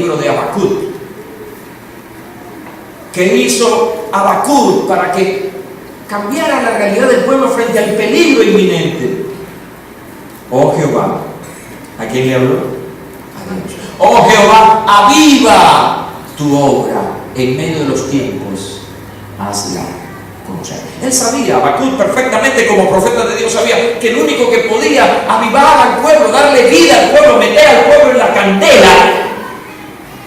libro de Habacuc. ¿Qué hizo Habacuc para que cambiara la realidad del pueblo frente al peligro inminente? Oh Jehová, ¿a quién le habló? A Dios. Oh Jehová, aviva tu obra en medio de los tiempos, hazla conocer. Él sabía, Habacuc perfectamente como profeta de Dios sabía que el único que podía avivar al pueblo, darle vida al pueblo, meter al pueblo en la candela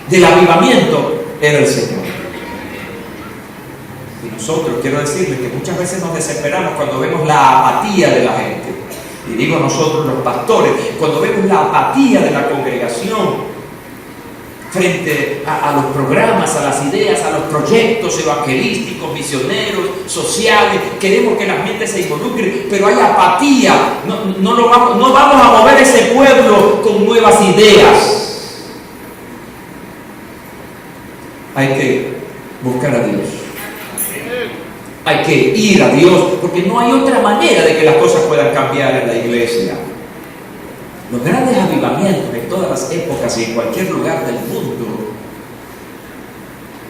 del avivamiento era el Señor. Y nosotros, quiero decirles que muchas veces nos desesperamos cuando vemos la apatía de la gente. Y digo nosotros los pastores, cuando vemos la apatía de la congregación frente a los programas, a las ideas, a los proyectos evangelísticos, misioneros, sociales, queremos que la gente se involucre, pero hay apatía, no vamos a mover ese pueblo con nuevas ideas. Hay que buscar a Dios. Hay que ir a Dios, porque no hay otra manera de que las cosas puedan cambiar en la iglesia. Los grandes avivamientos de todas las épocas y en cualquier lugar del mundo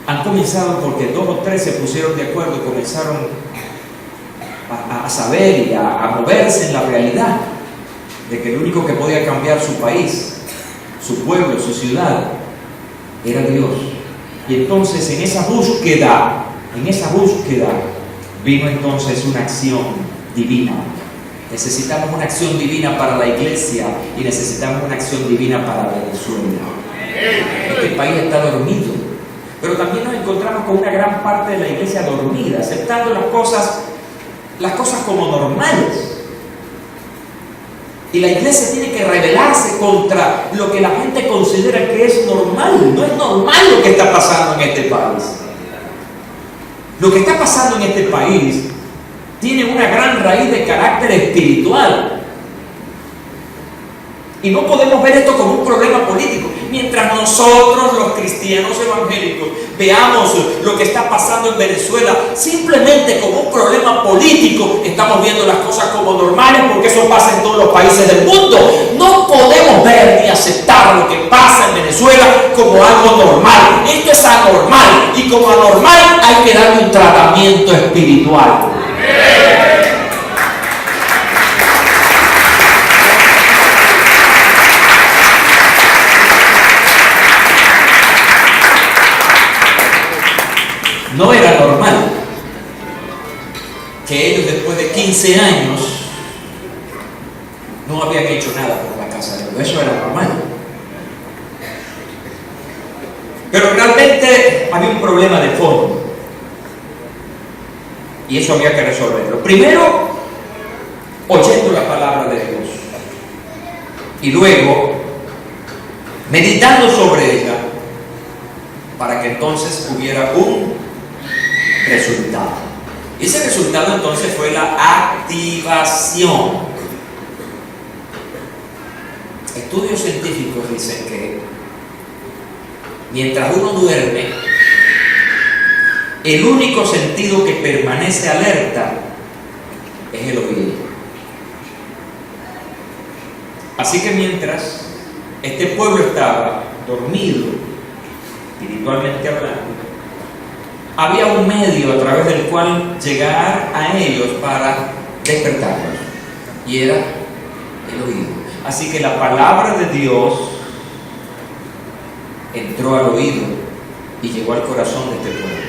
han comenzado porque 2 o 3 se pusieron de acuerdo y comenzaron a saber y a moverse en la realidad de que el único que podía cambiar su país, su pueblo, su ciudad, era Dios. Y entonces en esa búsqueda vino entonces una acción divina. Necesitamos una acción divina para la iglesia y necesitamos una acción divina para Venezuela. Este país está dormido, pero también nos encontramos con una gran parte de la iglesia dormida, aceptando las cosas como normales. Y la iglesia tiene que rebelarse contra lo que la gente considera que es normal. No es normal lo que está pasando en este país. Lo que está pasando en este país tiene una gran raíz de carácter espiritual. Y no podemos ver esto como un problema político. Mientras nosotros, los cristianos evangélicos, veamos lo que está pasando en Venezuela simplemente como un problema político, estamos viendo las cosas como normales porque eso pasa en todos los países del mundo. No podemos ver ni aceptar lo que pasa en Venezuela como algo normal. Esto es anormal y como anormal hay que darle un tratamiento espiritual. No era normal que ellos después de 15 años no habían hecho nada por la casa de Dios. Eso era normal. Pero realmente había un problema de fondo y eso había que resolverlo. Primero, oyendo la palabra de Dios y luego meditando sobre ella para que entonces hubiera un resultado. Y ese resultado entonces fue la activación. Estudios científicos dicen que mientras uno duerme, el único sentido que permanece alerta es el oído. Así que mientras este pueblo estaba dormido, espiritualmente hablando, había un medio a través del cual llegar a ellos para despertarlos, y era el oído. Así que la palabra de Dios entró al oído y llegó al corazón de este pueblo.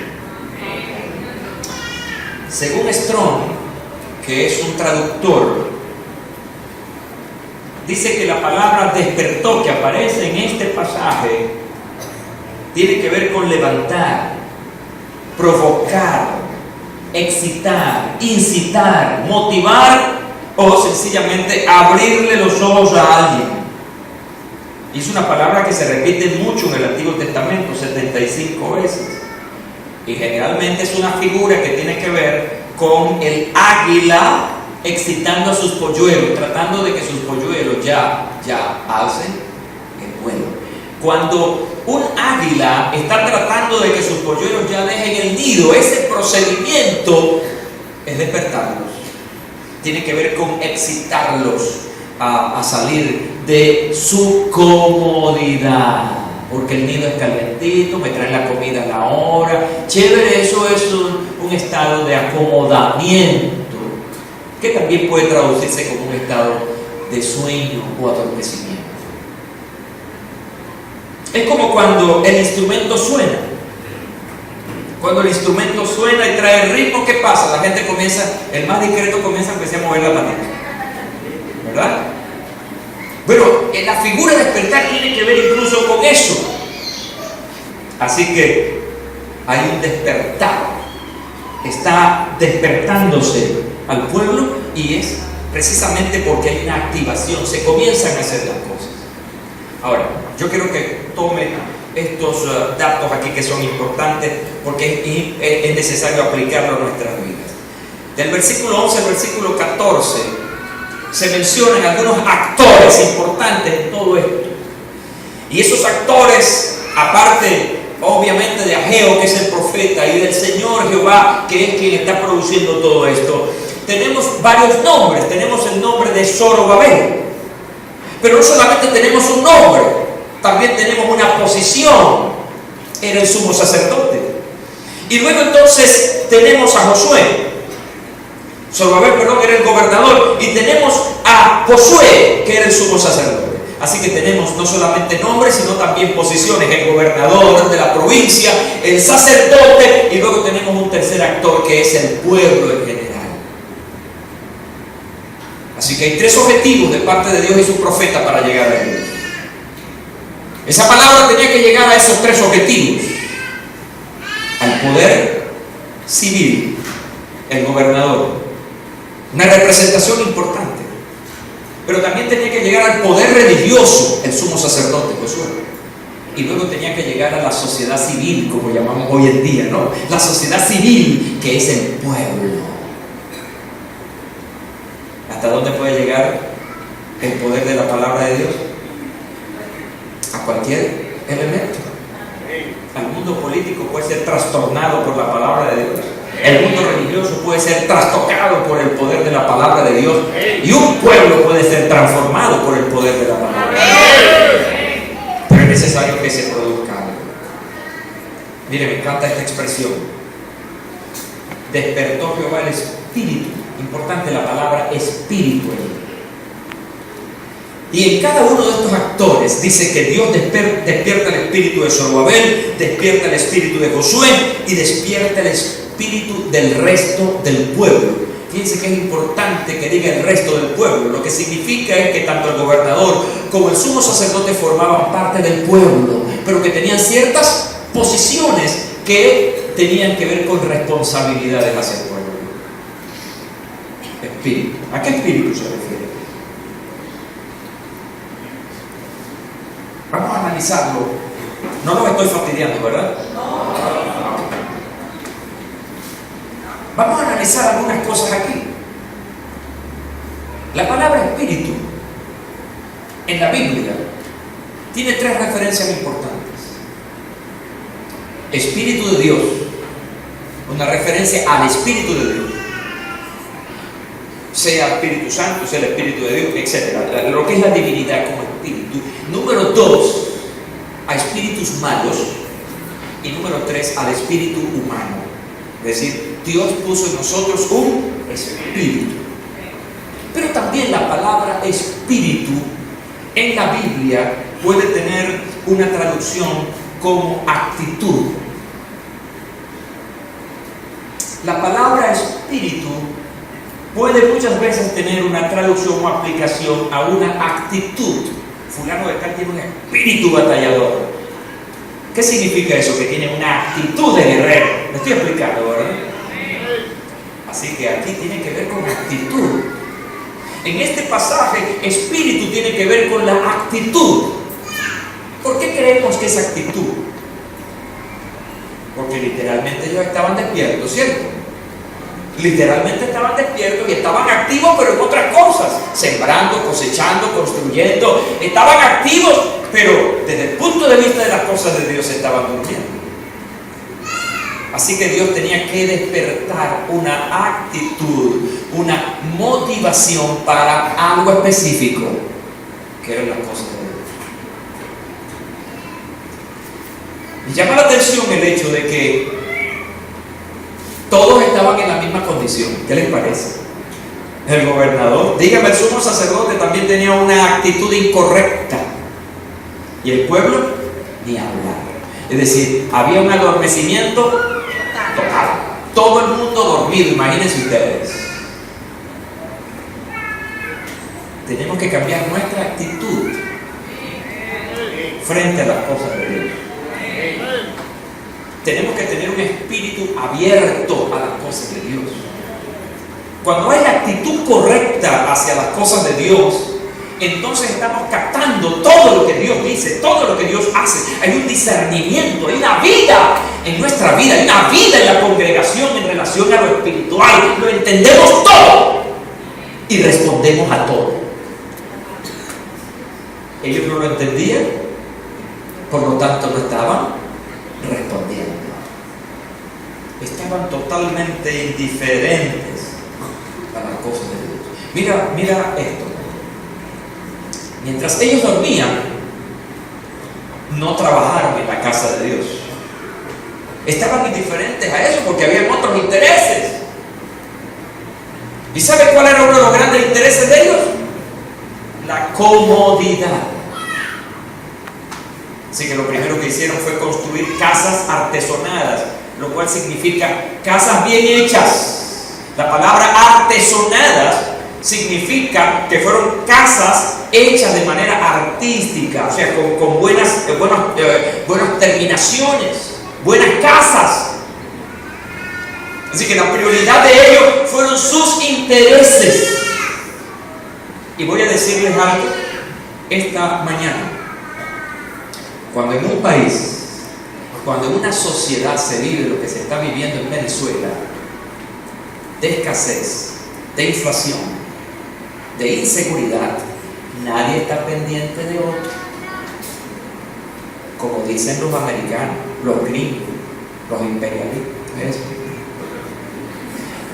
Según Strong, que es un traductor, dice que la palabra despertó que aparece en este pasaje tiene que ver con levantar, provocar, excitar, incitar, motivar o sencillamente abrirle los ojos a alguien. Y es una palabra que se repite mucho en el Antiguo Testamento, 75 veces. Y generalmente es una figura que tiene que ver con el águila excitando a sus polluelos, tratando de que sus polluelos ya alcen el vuelo. Cuando un águila está tratando de que sus polluelos ya dejen el nido, ese procedimiento es despertarlos. Tiene que ver con excitarlos a salir de su comodidad. porque el nido es calientito, me traen la comida a la hora. Chévere, eso es un estado de acomodamiento, que también puede traducirse como un estado de sueño o adormecimiento. Es como cuando el instrumento suena. Cuando el instrumento suena y trae el ritmo, ¿qué pasa? La gente comienza, el más discreto comienza a empezar a mover la patita, ¿verdad? Bueno, la figura de despertar tiene que ver incluso con eso. Así que hay un despertar. Está despertándose al pueblo, y es precisamente porque hay una activación. Se comienzan a hacer las cosas. Ahora, yo quiero que tomen estos datos aquí que son importantes, porque es necesario aplicarlo a nuestras vidas. Del versículo 11 al versículo 14 se mencionan algunos actores importantes en todo esto. Y esos actores, aparte obviamente de Ageo, que es el profeta, y del Señor Jehová, que es quien está produciendo todo esto, tenemos varios nombres. Tenemos el nombre de Zorobabel, pero no solamente tenemos un nombre, también tenemos una posición. Era el sumo sacerdote. Y luego entonces tenemos a Josué. Zorobabel, perdón, era el gobernador, y tenemos a Josué, que era el sumo sacerdote. Así que tenemos no solamente nombres, sino también posiciones: el gobernador de la provincia, el sacerdote, y luego tenemos un tercer actor, que es el pueblo en general. Así que hay tres objetivos de parte de Dios y su profeta para llegar a Dios. Esa palabra tenía que llegar a esos tres objetivos: al poder civil, el gobernador, una representación importante, pero también tenía que llegar al poder religioso, el sumo sacerdote Josué, y luego tenía que llegar a la sociedad civil, como llamamos hoy en día, ¿no? La sociedad civil, que es el pueblo. ¿Hasta dónde puede llegar el poder de la palabra de Dios? A cualquier elemento. El mundo político puede ser trastornado por la palabra de Dios. El mundo religioso puede ser trastocado por el poder de la palabra de Dios. Y un pueblo puede ser transformado por el poder de la palabra de Dios. Pero es necesario que se produzca algo. Mire, me encanta esta expresión: despertó Jehová el espíritu. Importante la palabra espíritu. Y en cada uno de estos actores dice que Dios despierta el espíritu de Zorobabel, despierta el espíritu de Josué y despierta el espíritu del resto del pueblo. Fíjense que es importante que diga el resto del pueblo. Lo que significa es que tanto el gobernador como el sumo sacerdote formaban parte del pueblo, pero que tenían ciertas posiciones que tenían que ver con responsabilidades hacia el pueblo. Espíritu. ¿A qué espíritu se refiere? Vamos a analizarlo. No los estoy fastidiando, ¿verdad? No. Vamos a analizar algunas cosas aquí. La palabra espíritu en la Biblia tiene tres referencias importantes. Espíritu de Dios, una referencia al Espíritu de Dios, sea Espíritu Santo, sea el Espíritu de Dios, etc. Lo que es la divinidad como espíritu. Número 2, a espíritus malos. Y número 3, al espíritu humano. Es decir, Dios puso en nosotros un espíritu. Pero también la palabra espíritu en la Biblia puede tener una traducción como actitud. La palabra espíritu puede muchas veces tener una traducción o aplicación a una actitud. Fulano de tal tiene un espíritu batallador. ¿Qué significa eso? Que tiene una actitud de guerrero. Me estoy explicando, ¿verdad? Así que aquí tiene que ver con actitud. En este pasaje, espíritu tiene que ver con la actitud. ¿Por qué creemos que es actitud? Porque literalmente ellos estaban despiertos, ¿cierto? Literalmente estaban despiertos y estaban activos, pero en otras cosas, sembrando, cosechando, construyendo. Estaban activos, pero desde el punto de vista de las cosas de Dios estaban durmiendo. Así que Dios tenía que despertar una actitud, una motivación para algo específico, que eran las cosas de Dios. Y llama la atención el hecho de que todos estaban en la misma condición. ¿Qué les parece? El gobernador, dígame, el sumo sacerdote también tenía una actitud incorrecta. Y el pueblo, ni hablar. Es decir, había un adormecimiento total. Todo el mundo dormido, imagínense ustedes. Tenemos que cambiar nuestra actitud frente a las cosas de Dios. Tenemos que tener un espíritu abierto a las cosas de Dios. Cuando hay la actitud correcta hacia las cosas de Dios, entonces estamos captando todo lo que Dios dice, todo lo que Dios hace. Hay un discernimiento, hay una vida en nuestra vida, hay una vida en la congregación en relación a lo espiritual. Lo entendemos todo y respondemos a todo. Ellos no lo entendían, por lo tanto no estaban respondiendo. Estaban totalmente indiferentes a las cosas de Dios. Mira esto. Mientras ellos dormían, no trabajaron en la casa de Dios. Estaban indiferentes a eso porque habían otros intereses. ¿Y sabe cuál era uno de los grandes intereses de ellos? La comodidad. Así que lo primero que hicieron fue construir casas artesonadas, lo cual significa casas bien hechas. La palabra artesonadas significa que fueron casas hechas de manera artística, o sea, con buenas terminaciones, buenas casas. Así que la prioridad de ellos fueron sus intereses. Y voy a decirles algo esta mañana. Cuando en un país, cuando en una sociedad se vive lo que se está viviendo en Venezuela, de escasez, de inflación, de inseguridad, nadie está pendiente de otro. Como dicen los americanos, los gringos, los imperialistas.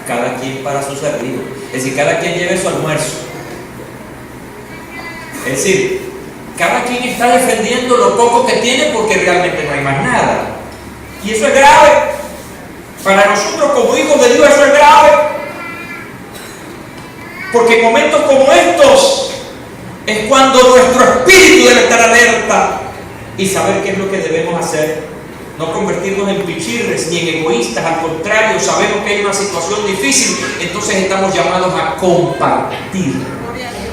Cada quien para su servicio. Es decir, cada quien lleve su almuerzo. Es decir, cada quien está defendiendo lo poco que tiene porque realmente no hay más nada. Y eso es grave. Para nosotros como hijos de Dios eso es grave. Porque en momentos como estos es cuando nuestro espíritu debe estar alerta y saber qué es lo que debemos hacer. No convertirnos en pichirres ni en egoístas, al contrario, sabemos que hay una situación difícil, entonces estamos llamados a compartir.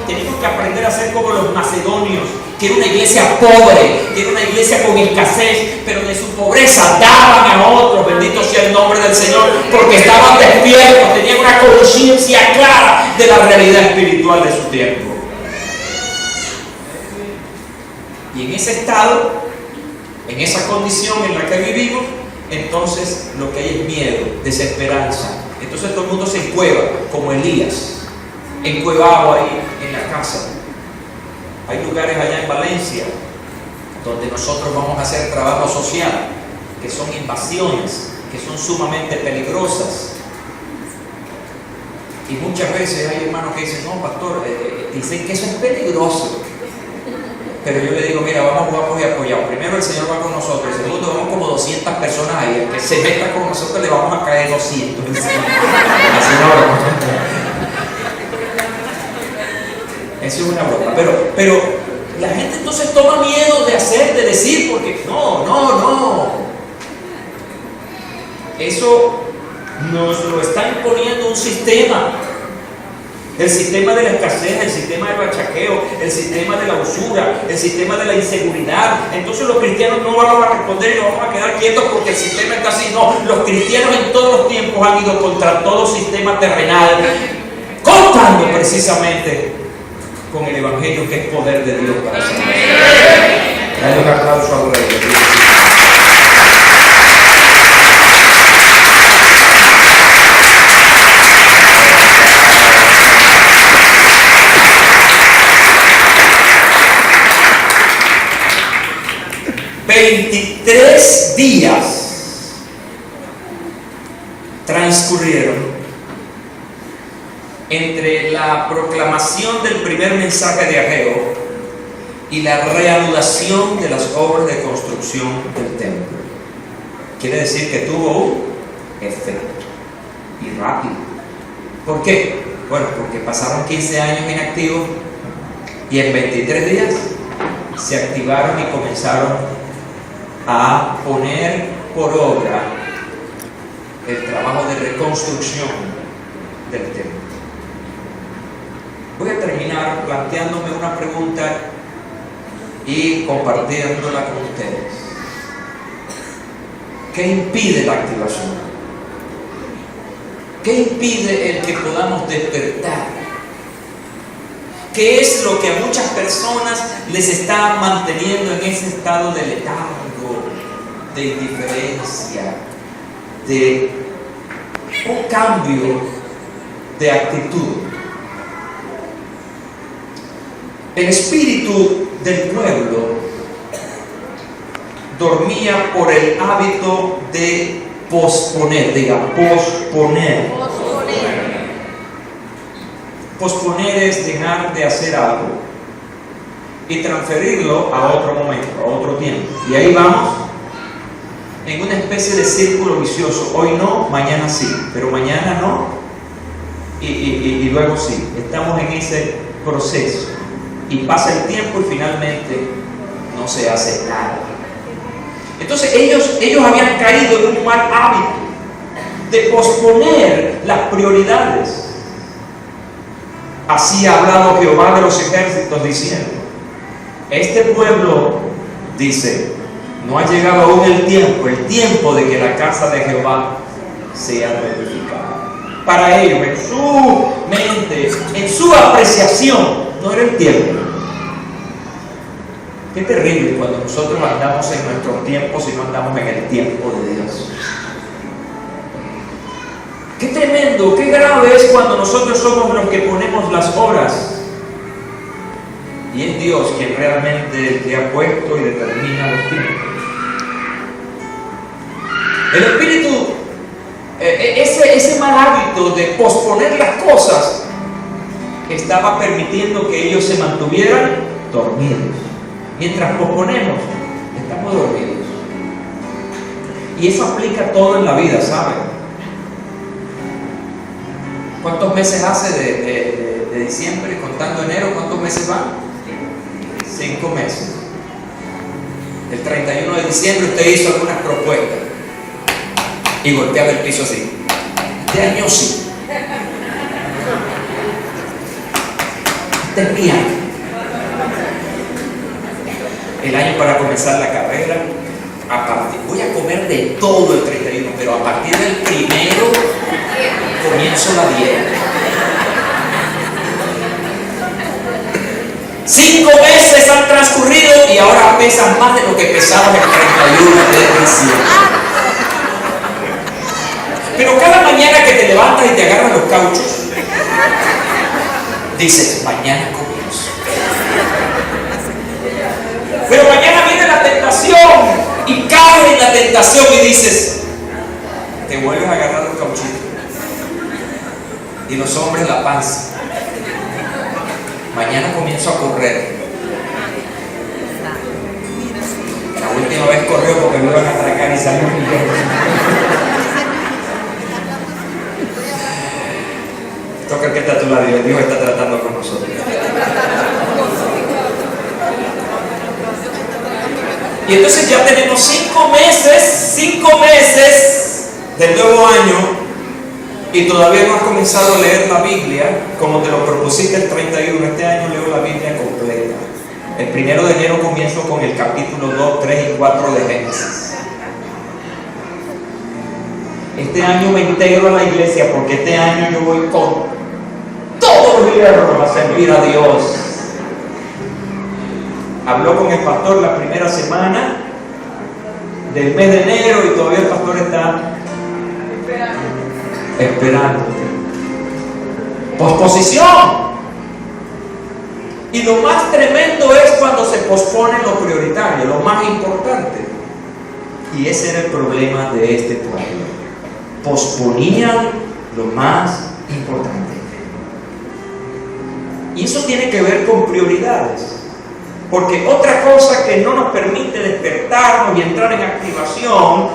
Tenemos que aprender a ser como los macedonios, que era una iglesia pobre, que era una iglesia con escasez, pero de su pobreza daban a otros, bendito sea el nombre del Señor, porque estaban despiertos, tenían una conciencia clara de la realidad espiritual de su tiempo. Y en ese estado, en esa condición en la que vivimos, entonces lo que hay es miedo, desesperanza. Entonces todo el mundo se encueva, como Elías, encuevado ahí en la casa. Hay lugares allá en Valencia donde nosotros vamos a hacer trabajo social, que son invasiones, que son sumamente peligrosas. Y muchas veces hay hermanos que dicen, no, pastor, dicen que eso es peligroso. Pero yo le digo, mira, vamos y apoyados. Primero el Señor va con nosotros. Segundo, vamos como 200 personas ahí. El que se meta con nosotros le vamos a caer 200. Así no. Eso es una broma. Pero la gente entonces toma miedo de hacer, de decir, porque no. Eso nos lo está imponiendo un sistema. El sistema de la escasez, el sistema del bachaqueo, el sistema de la usura, el sistema de la inseguridad. Entonces los cristianos no vamos a responder y nos vamos a quedar quietos porque el sistema está así. No, los cristianos en todos los tiempos han ido contra todo sistema terrenal, contando precisamente con el Evangelio, que es poder de Dios para salvar. Dale un aplauso al Rey. 23 días transcurrieron entre la proclamación del primer mensaje de Ageo y la reanudación de las obras de construcción del templo. quiere decir que tuvo un efecto, y rápido. ¿Por qué? Bueno, porque pasaron 15 años inactivos y en 23 días se activaron y comenzaron a poner por obra el trabajo de reconstrucción del templo. Voy a terminar planteándome una pregunta y compartiéndola con ustedes. ¿Qué impide la activación? ¿Qué impide el que podamos despertar? ¿Qué es lo que a muchas personas les está manteniendo en ese estado de letargo, de indiferencia, de un cambio de actitud? El espíritu del pueblo dormía por el hábito de posponer, diga, posponer. Posponer es dejar de hacer algo y transferirlo a otro momento, a otro tiempo. Y ahí vamos en una especie de círculo vicioso. Hoy no, mañana sí, pero mañana no, y luego sí. Estamos en ese proceso. Y pasa el tiempo y finalmente no se hace nada. Entonces ellos habían caído en un mal hábito de posponer las prioridades. Así ha hablado Jehová de los ejércitos diciendo: este pueblo, dice, no ha llegado aún el tiempo de que la casa de Jehová sea reedificada. Para ellos, en su mente, en su apreciación, no era el tiempo. Qué terrible cuando nosotros andamos en nuestros tiempos y no andamos en el tiempo de Dios. Qué tremendo, qué grave es cuando nosotros somos los que ponemos las horas y es Dios quien realmente el que ha puesto y determina los tiempos. El espíritu, ese mal hábito de posponer las cosas estaba permitiendo que ellos se mantuvieran dormidos. Mientras posponemos, estamos dormidos. Y eso aplica todo en la vida, ¿saben? ¿Cuántos meses hace de diciembre, contando enero? ¿Cuántos meses van? 5 meses. El 31 de diciembre usted hizo algunas propuestas y golpeaba el piso así. Este año sí. Este es mi año. El año para comenzar la carrera. Voy a comer de todo el 31, pero a partir del 1 comienzo la dieta. 5 meses han transcurrido y ahora pesas más de lo que pesabas el 31 de diciembre. Pero cada mañana que te levantas y te agarras los cauchos, dices, mañana comienzo. Pero mañana viene la tentación y caes en la tentación y dices, te vuelves a agarrar los cauchitos. Y los hombres la panza. Mañana comienzo a correr. La última vez corrió porque me iban a atracar y salió un millón. Toca el que está a tu lado y Dios está tratando con nosotros. Y entonces ya tenemos 5 meses del nuevo año y todavía no has comenzado a leer la Biblia como te lo propusiste el 31. Este año leo la Biblia completa. El 1 de enero comienzo con el capítulo 2, 3 y 4 de Génesis. Este año me integro a la iglesia porque este año yo voy con todo el hierro a servir a Dios. Habló con el pastor la primera semana del mes de enero y todavía el pastor está esperando. Posposición. Y lo más tremendo es cuando se pospone lo prioritario, lo más importante. Y ese era el problema de este pueblo. Posponían lo más importante. Y eso tiene que ver con prioridades. Porque otra cosa que no nos permite despertarnos y entrar en activación